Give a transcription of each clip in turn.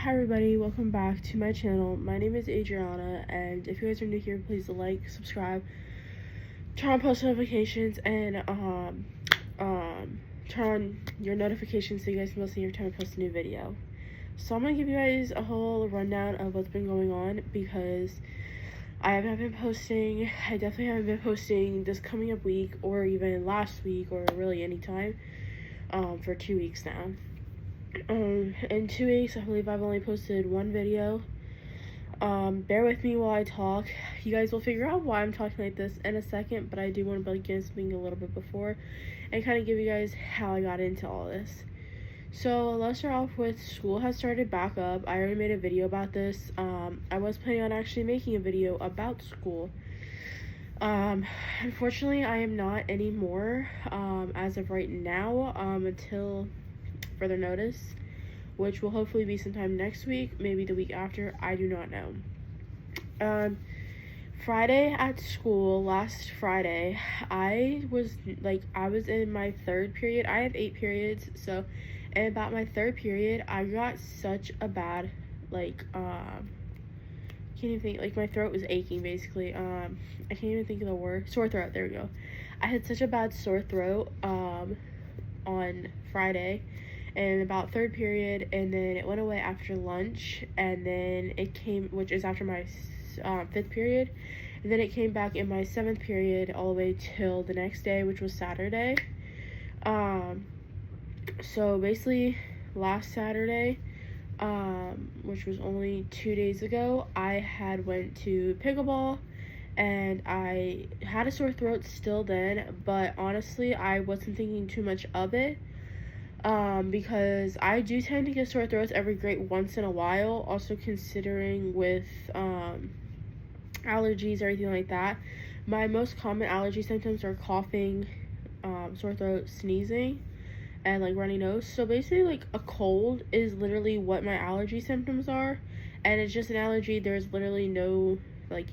Hi everybody, welcome back to my channel. My name is Adriana, and if you guys are new here, please like, subscribe, turn on post notifications, and turn on your notifications so you guys can see every time I post a new video. So I'm gonna give you guys a whole rundown of what's been going on because I haven't been posting. I definitely haven't been posting this coming up week or even last week or really any time for 2 weeks now. In 2 weeks, I believe I've only posted one video. Bear with me while I talk. You guys will figure out why I'm talking like this in a second, but I do want to begin something a little bit before and kind of give you guys how I got into all this. So let's start off with school has started back up. I already made a video about this. I was planning on actually making a video about school. Unfortunately, I am not anymore as of right now until further notice, which will hopefully be sometime next week, maybe the week after. I do not know. Friday at school, last Friday, I was in my third period. I have 8 periods, so in about my third period, I got such a bad can't even think, my throat was aching basically. I can't even think of the word. Sore throat, there we go. I had such a bad sore throat on Friday in about third period, and then it went away after lunch, and then it came, which is after my fifth period, and then it came back in my seventh period all the way till the next day, which was Saturday. So basically last Saturday, which was only 2 days ago, I had went to pickleball, and I had a sore throat still then, but honestly I wasn't thinking too much of it, because I do tend to get sore throats every great once in a while, also considering with allergies or anything like that. My most common allergy symptoms are coughing, sore throat, sneezing, and runny nose. So basically a cold is literally what my allergy symptoms are, and it's just an allergy. There's literally no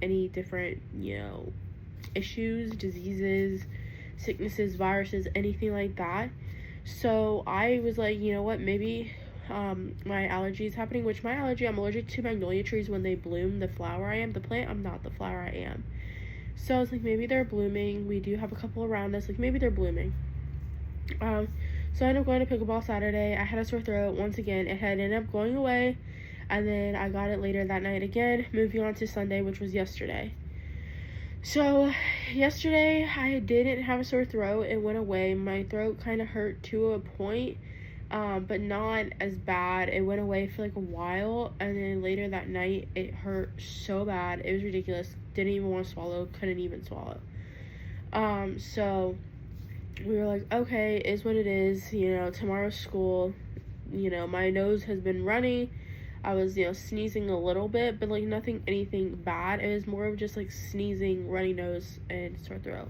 any different issues, diseases, sicknesses, viruses, anything like that. So I was like, you know what, maybe my allergy is happening, which my allergy, I'm allergic to magnolia trees when they bloom. The flower I am, the plant I'm not, the flower I am. So I was like, maybe they're blooming. We do have a couple around us, maybe they're blooming. So I ended up going to pickleball Saturday. I had a sore throat once again. It had ended up going away, and then I got it later that night again, moving on to Sunday, which was yesterday. So yesterday I didn't have a sore throat. It went away. My throat kind of hurt to a point, but not as bad. It went away for a while, and then later that night it hurt so bad. It was ridiculous. Didn't even want to swallow. Couldn't even swallow. So we were like, okay, is what it is. Tomorrow's school. My nose has been runny. I was, sneezing a little bit, but anything bad. It was more of just sneezing, runny nose, and sore throat.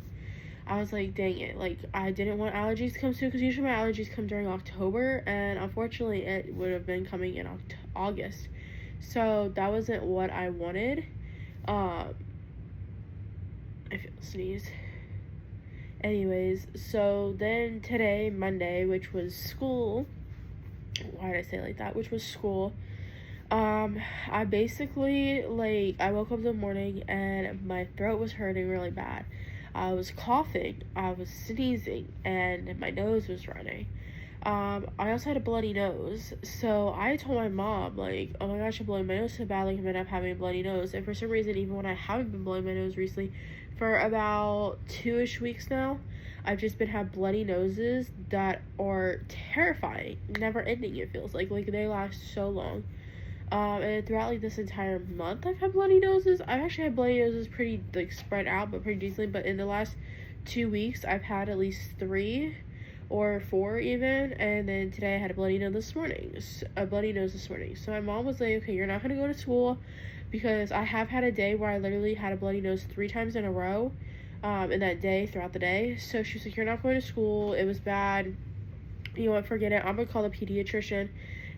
I was like, dang it. I didn't want allergies to come soon, because usually my allergies come during October, and unfortunately it would have been coming in August. So that wasn't what I wanted. I feel sneeze. Anyways, so then today, Monday, which was school. Why did I say it like that? Which was school. I basically, I woke up in the morning and my throat was hurting really bad. I was coughing, I was sneezing, and my nose was running. I also had a bloody nose, so I told my mom, oh my gosh, I'm blowing my nose so bad, I'm gonna have having a bloody nose. And for some reason, even when I haven't been blowing my nose recently, for about 2-ish weeks now, I've just been having bloody noses that are terrifying, never ending. It feels like they last so long. And throughout this entire month, I've had bloody noses. I've actually had bloody noses pretty spread out, but pretty decently. But in the last 2 weeks, I've had at least 3 or 4 even. And then today I had a bloody nose this morning. So my mom was like, okay, you're not gonna go to school, because I have had a day where I literally had a bloody nose 3 times in a row. In that day, throughout the day. So she was like, you're not going to school. It was bad. You know what? Forget it. I'm gonna call the pediatrician.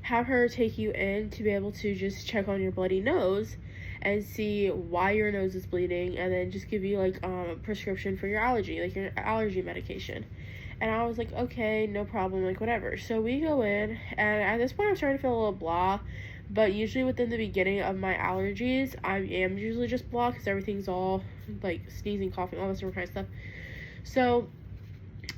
Have her take you in to be able to just check on your bloody nose and see why your nose is bleeding, and then just give you a prescription for your allergy, your allergy medication. And I was like, okay, no problem, whatever. So we go in, and at this point I'm starting to feel a little blah, But usually within the beginning of my allergies, I am usually just blocked because everything's all like sneezing, coughing, all this different kind of stuff. So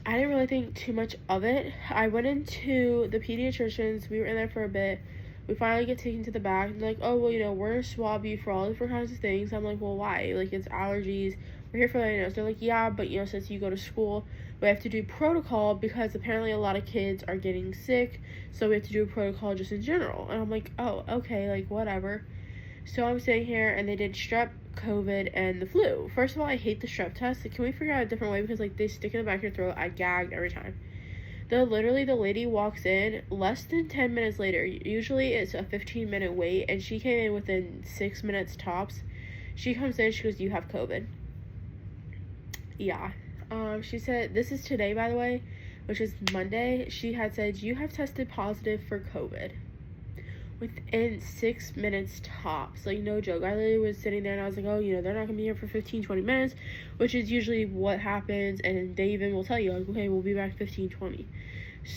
I didn't really think too much of it. I went into the pediatricians. We were in there for a bit. We finally get taken to the back. And like, oh, well, we're going to swab you for all different kinds of things. I'm like, well, why? Like, it's allergies. We're here for that. They're like, yeah, but, since you go to school, we have to do protocol because apparently a lot of kids are getting sick. So we have to do a protocol just in general. And I'm like, oh, okay, like, whatever. So I'm sitting here, and they did strep, COVID, and the flu. First of all, I hate the strep test. Can we figure out a different way? Because, like, they stick in the back of your throat. I gagged every time. The lady walks in less than 10 minutes later. Usually it's a 15-minute wait, and she came in within 6 minutes tops. She comes in, she goes, you have COVID. Yeah. She said, this is today, by the way, which is Monday. She had said, you have tested positive for COVID within 6 minutes tops. Like, no joke. I literally was sitting there and I was like, oh, they're not gonna be here for 15-20 minutes, which is usually what happens. And they even will tell you, like, okay, we'll be back 15-20.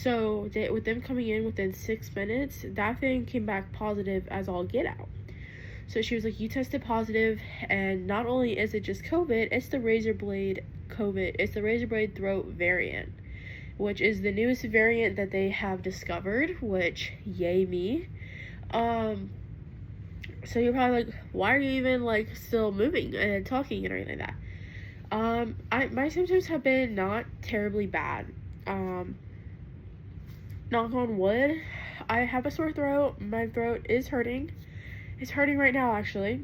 So with them coming in within 6 minutes, that thing came back positive as all get out. So she was like, you tested positive, and not only is it just COVID, it's the razor blade COVID. It's the razor blade throat variant, which is the newest variant that they have discovered, which, yay me. So you're probably like, why are you even, like, still moving and talking and everything like that? My symptoms have been not terribly bad. Knock on wood, I have a sore throat. My throat is hurting. It's hurting right now, actually.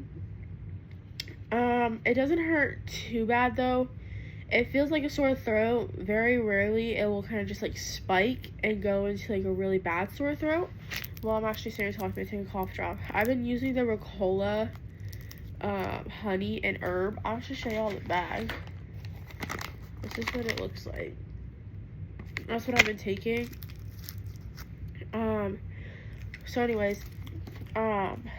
It doesn't hurt too bad, though. It feels like a sore throat. Very rarely it will kind of just, like, spike and go into, like, a really bad sore throat. Well, I'm actually sitting here talking, taking a cough drop. I've been using the Ricola, honey and herb. I'll just show y'all the bag. This is what it looks like. That's what I've been taking. So anyways,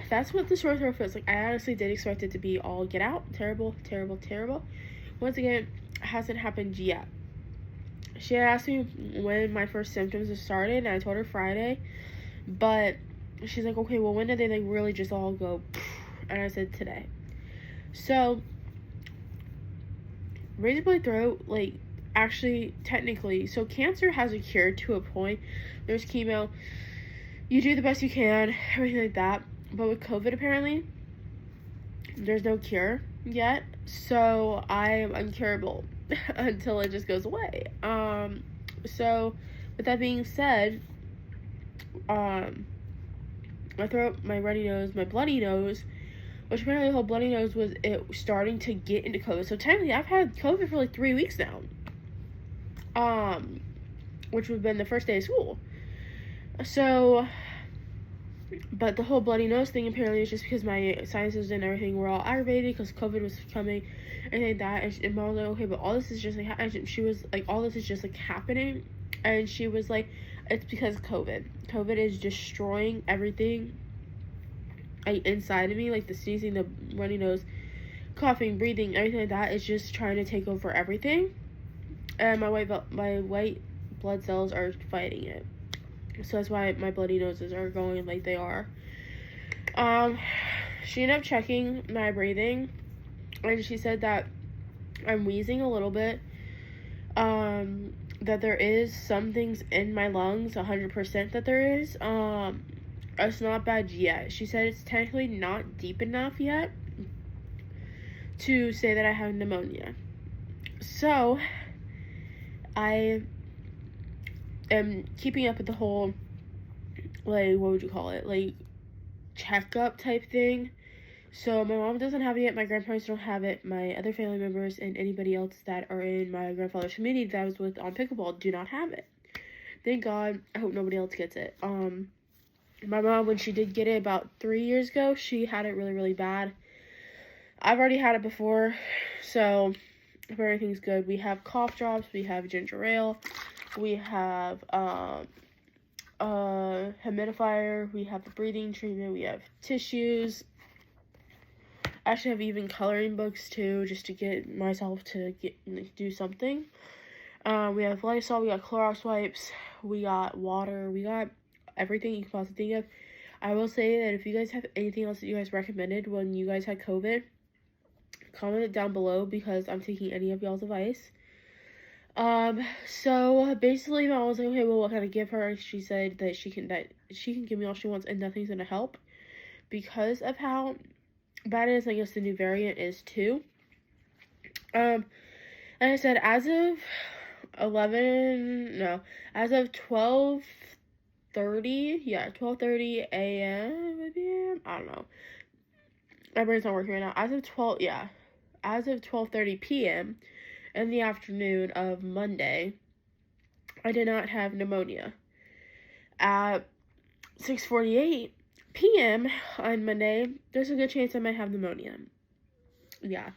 that's what the sore throat feels like. I honestly did expect it to be all get out. Terrible, terrible, terrible. Once again, it hasn't happened yet. She had asked me when my first symptoms have started, and I told her Friday. But she's like, okay, well, when did they, like, really just all go? And I said today. So, razor blade throat, like, actually, technically, so cancer has a cure to a point. There's chemo. You do the best you can, everything like that. But with COVID, apparently, there's no cure yet. So, I am incurable until it just goes away. So, with that being said, my throat, my runny nose, my bloody nose, which apparently the whole bloody nose was it starting to get into COVID. So technically, I've had COVID for like 3 weeks now. Which would have been the first day of school. So, but the whole bloody nose thing apparently is just because my sinuses and everything were all aggravated because COVID was coming and like that. And mom was like, okay, but all this is just like, and she was like, all this is just like happening. And she was like, it's because COVID. COVID is destroying everything inside of me, like the sneezing, the runny nose, coughing, breathing, everything like that. It's just trying to take over everything. And my white blood cells are fighting it. So that's why my bloody noses are going like they are. She ended up checking my breathing, and she said that I'm wheezing a little bit. That there is some things in my lungs, 100% that there is. It's not bad yet. She said it's technically not deep enough yet to say that I have pneumonia. So, I am keeping up with the whole, like, what would you call it? Like, checkup type thing. So my mom doesn't have it yet, my grandparents don't have it, my other family members and anybody else that are in my grandfather's community that I was with on pickleball do not have it. Thank God. I hope nobody else gets it. My mom, when she did get it about 3 years ago, she had it really, really bad. I've already had it before, so everything's good. We have cough drops, we have ginger ale, we have humidifier, we have the breathing treatment, we have tissues. I actually have even coloring books too, just to get myself to do something. We have Lysol, we got Clorox wipes, we got water, we got everything you can possibly think of. I will say that if you guys have anything else that you guys recommended when you guys had COVID, comment it down below because I'm taking any of y'all's advice. So basically my mom was like, okay, well, what can I give her? She said that she can give me all she wants and nothing's gonna help because of how bad it is. I guess the new variant is too. Like I said, as of 12:30 a.m. maybe, I don't know. My brain's not working right now. As of 12:30 p.m. in the afternoon of Monday, I did not have pneumonia. At 6:48 p.m. on Monday, there's a good chance I might have pneumonia. Yeah.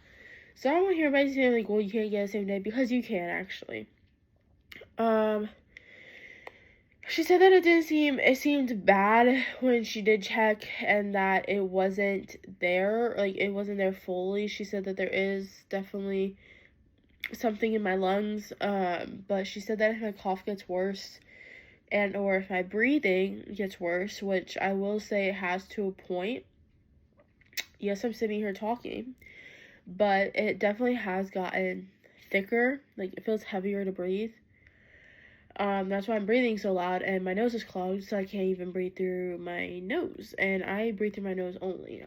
So I don't want to hear everybody saying, like, well, you can't get it the same day, because you can, actually. She said that it seemed bad when she did check, and that it wasn't there, like, it wasn't there fully. She said that there is definitely something in my lungs, but she said that if my cough gets worse, and or if my breathing gets worse, which I will say it has to a point. Yes, I'm sitting here talking, but it definitely has gotten thicker. Like, it feels heavier to breathe. That's why I'm breathing so loud, and my nose is clogged, so I can't even breathe through my nose, and I breathe through my nose only.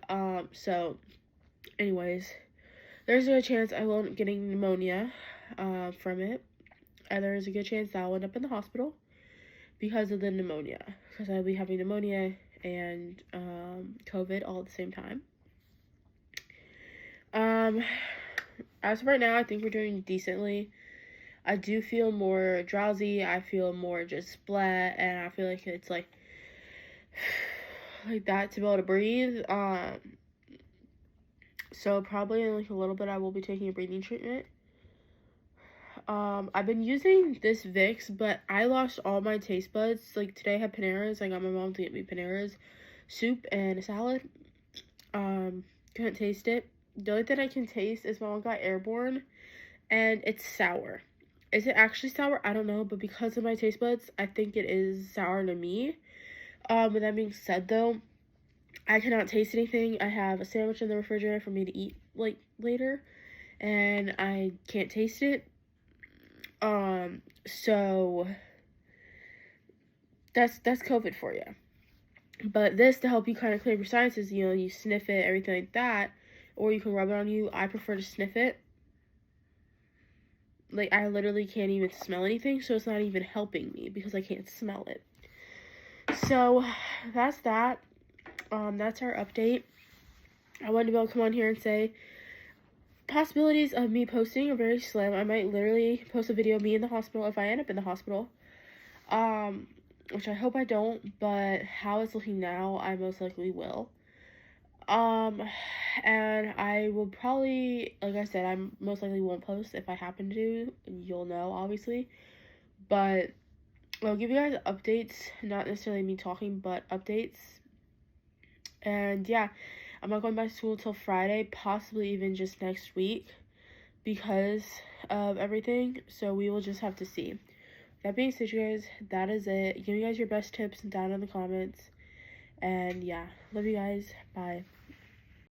So, anyways, there's a chance I will end up getting pneumonia, from it, and there's a good chance that I'll end up in the hospital because of the pneumonia, because I'll be having pneumonia and, COVID all at the same time. As of right now, I think we're doing decently. I do feel more drowsy, I feel more just splat, and I feel like it's like that to be able to breathe. So probably in like a little bit I will be taking a breathing treatment. I've been using this Vicks, but I lost all my taste buds. Like, today I had Panera's. I got my mom to get me Panera's soup and a salad. Couldn't taste it. The only thing I can taste is my mom got Airborne, and it's sour. Is it actually sour? I don't know, but because of my taste buds, I think it is sour to me. With that being said, though, I cannot taste anything. I have a sandwich in the refrigerator for me to eat, like, later, and I can't taste it. So that's COVID for you. But this, to help you kind of clear your sinuses, you know, you sniff it, everything like that, or you can rub it on you. I prefer to sniff it. Like, I literally can't even smell anything, so it's not even helping me because I can't smell it. So, that's that. That's our update. I wanted to be able to come on here and say, possibilities of me posting are very slim. I might literally post a video of me in the hospital if I end up in the hospital. Which I hope I don't, but how it's looking now, I most likely will. And I will probably, like I said, I most likely won't post. If I happen to, you'll know, obviously. But I'll give you guys updates, not necessarily me talking, but updates. And yeah, I'm not going back to school till Friday, possibly even just next week because of everything. So we will just have to see. That being said, you guys, that is it. Give me guys your best tips down in the comments. And yeah, love you guys. Bye.